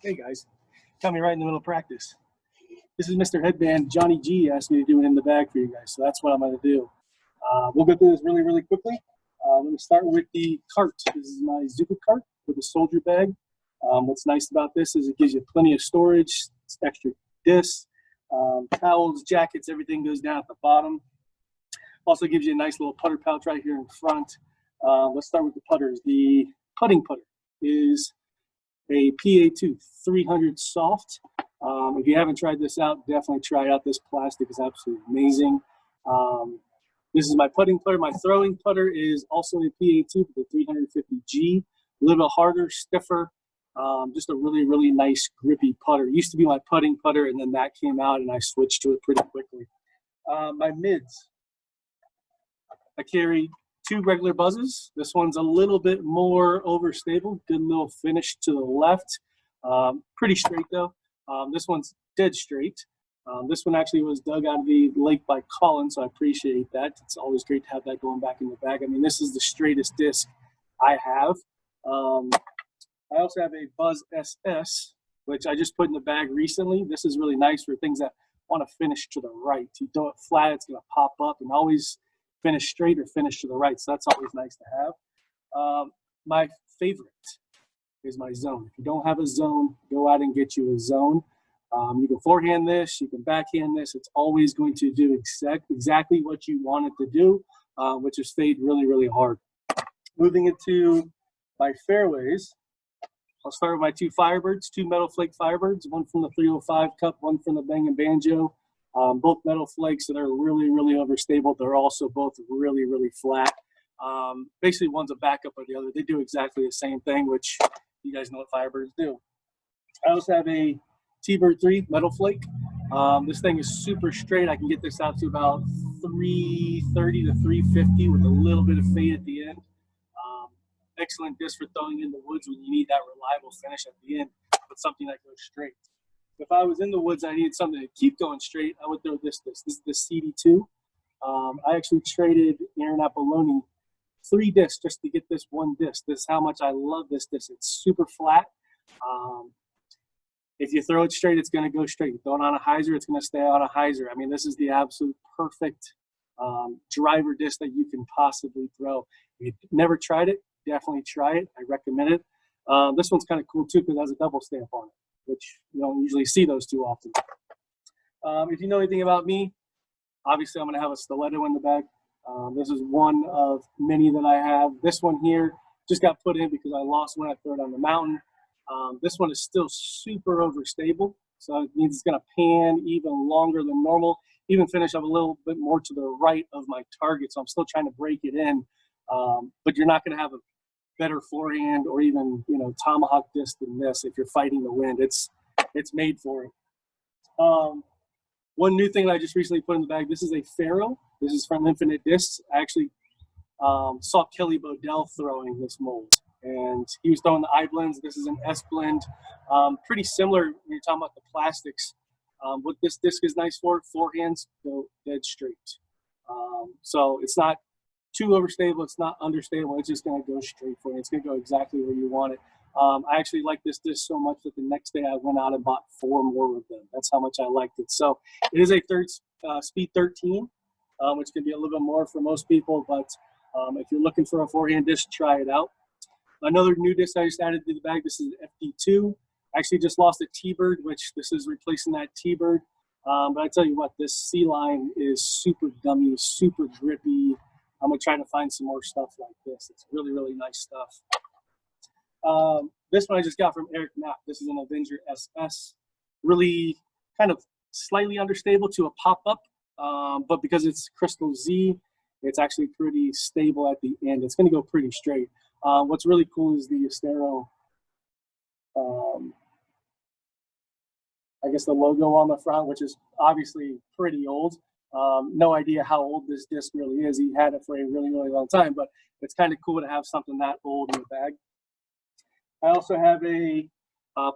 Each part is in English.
Hey guys, got me right in the middle of practice. This is Mr. Headband. Johnny G asked me to do it in the bag for you guys, so that's what I'm going to do. We'll go through this really, really quickly. Let me start with the cart. This is my Zupa cart with a soldier bag. What's nice about this is it gives you plenty of storage, it's extra discs, towels, jackets, everything goes down at the bottom. Also gives you a nice little putter pouch right here in front. Let's start with the putters. The putting putter is a PA2 300 soft. If you haven't tried this out, definitely try out. This plastic is absolutely amazing. This is my putting putter. My throwing putter is also a PA2 with the 350G. A little bit harder, stiffer. Just a really, really nice grippy putter. It used to be my putting putter, and then that came out, and I switched to it pretty quickly. My mids. I carry two regular buzzes. This one's a little bit more overstable. Good little finish to the left. Pretty straight though. This one's dead straight. This one actually was dug out of the lake by Colin, so I appreciate that. It's always great to have that going back in the bag. I mean, this is the straightest disc I have. I also have a Buzz SS, which I just put in the bag recently. This is really nice for things that want to finish to the right. You throw it flat, it's going to pop up, and always finish straight or finish to the right. So that's always nice to have. My favorite is my zone. If you don't have a zone, go out and get you a zone. You can forehand this, you can backhand this. It's always going to do exactly what you want it to do, which is fade really, really hard. Moving into my fairways, I'll start with my two Firebirds, two Metal Flake Firebirds, one from the 305 Cup, one from the Bang & Banjo. Both metal flakes that are really, really overstable. They're also both really, really flat. Basically, one's a backup of the other. They do exactly the same thing, which you guys know what Firebirds do. I also have a T-Bird 3 metal flake. This thing is super straight. I can get this out to about 330 to 350 with a little bit of fade at the end. Excellent disc for throwing in the woods when you need that reliable finish at the end with something that goes straight. If I was in the woods, I needed something to keep going straight, I would throw this disc. This is the CD2. I actually traded Aaron Apolloni 3 discs just to get this one disc. This is how much I love this disc. It's super flat. If you throw it straight, it's going to go straight. You throw it on a hyzer, it's going to stay on a hyzer. I mean, this is the absolute perfect driver disc that you can possibly throw. If you've never tried it, definitely try it. I recommend it. This one's kind of cool too because it has a double stamp on it, which you don't usually see those too often. If you know anything about me, obviously I'm going to have a stiletto in the bag. This is one of many that I have. This one here just got put in because I lost one. I threw it on the mountain. This one is still super overstable, so it means it's going to pan even longer than normal, even finish up a little bit more to the right of my target, so I'm still trying to break it in. But you're not going to have a better forehand or even, you know, tomahawk disc than this if you're fighting the wind. It's made for it. One new thing that I just recently put in the bag, this is a Pharaoh. This is from Infinite Discs. I actually saw Kelly Bodell throwing this mold, and he was throwing the I blends. This is an S blend. Pretty similar when you're talking about the plastics. What this disc is nice for, forehands go dead straight. So it's not too overstable, it's not understable, it's just going to go straight for you. It's going to go exactly where you want it. I actually like this disc so much that the next day I went out and bought 4 more of them. That's how much I liked it. So it is a speed 13, which can be a little bit more for most people, but if you're looking for a forehand disc, try it out. Another new disc I just added to the bag, this is FD2. I actually just lost a T-Bird, which this is replacing that T-Bird. But I tell you what, this C-line is super gummy, super grippy. I'm going to try to find some more stuff like this. It's really, really nice stuff. This one I just got from Eric Knapp. This is an Avenger SS. Really kind of slightly understable to a pop-up, but because it's Crystal Z, it's actually pretty stable at the end. It's going to go pretty straight. What's really cool is the Estero, I guess the logo on the front, which is obviously pretty old. No idea how old this disc really is. He had it for a really, really long time, but it's kind of cool to have something that old in the bag. I also have a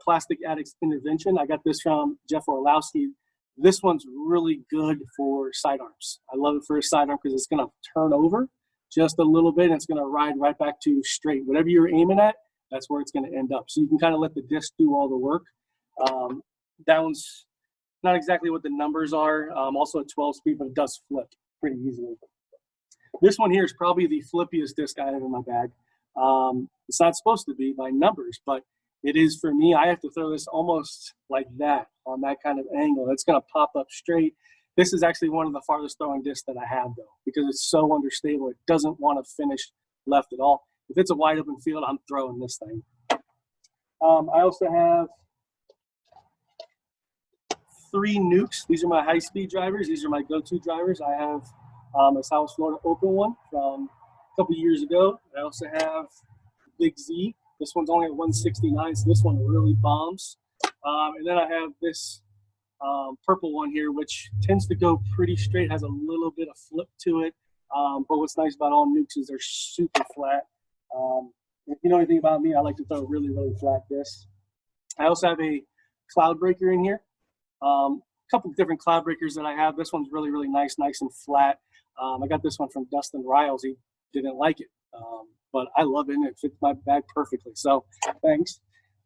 Plastic Addicts Intervention. I got this from Jeff Orlowski. This one's really good for sidearms. I love it for a sidearm because it's going to turn over just a little bit and it's going to ride right back to straight. Whatever you're aiming at, that's where it's going to end up. So you can kind of let the disc do all the work. That one's not exactly what the numbers are. Also a 12-speed, but it does flip pretty easily. This one here is probably the flippiest disc I have in my bag. It's not supposed to be by numbers, but it is for me. I have to throw this almost like that on that kind of angle. It's going to pop up straight. This is actually one of the farthest throwing discs that I have, though, because it's so understable. It doesn't want to finish left at all. If it's a wide open field, I'm throwing this thing. I also have 3 nukes. These are my high-speed drivers. These are my go-to drivers. I have a South Florida Open one from a couple years ago. I also have Big Z. This one's only at 169, so this one really bombs. And then I have this purple one here, which tends to go pretty straight, has a little bit of flip to it. But what's nice about all nukes is they're super flat. If you know anything about me, I like to throw really, really flat discs. I also have a cloud breaker in here. A couple of different cloud breakers that I have. This one's really, really nice and flat. I got this one from Dustin Riles. He didn't like it, but I love it, and it fits my bag perfectly. So thanks.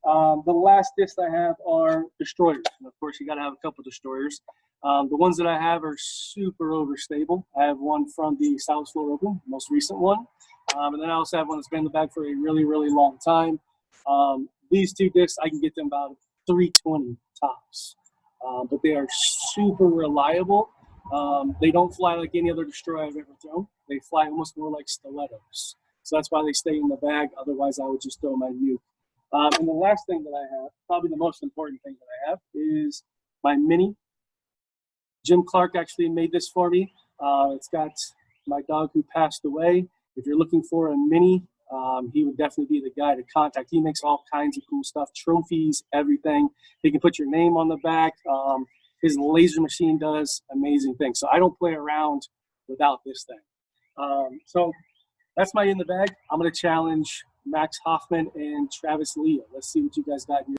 The last discs I have are destroyers. And of course, you got to have a couple destroyers. The ones that I have are super overstable. I have one from the South Florida Open, most recent one. And then I also have one that's been in the bag for a really, really long time. These 2 discs, I can get them about 320 tops. But they are super reliable. They don't fly like any other destroyer I've ever thrown. They fly almost more like stilettos. So that's why they stay in the bag. Otherwise, I would just throw my nuke. And the last thing that I have, probably the most important thing that I have, is my mini. Jim Clark actually made this for me. It's got my dog who passed away. If you're looking for a mini, he would definitely be the guy to contact. He makes all kinds of cool stuff, trophies, everything. He can put your name on the back. His laser machine does amazing things. So I don't play around without this thing. So that's my in the bag. I'm going to challenge Max Hoffman and Travis Leo. Let's see what you guys got here.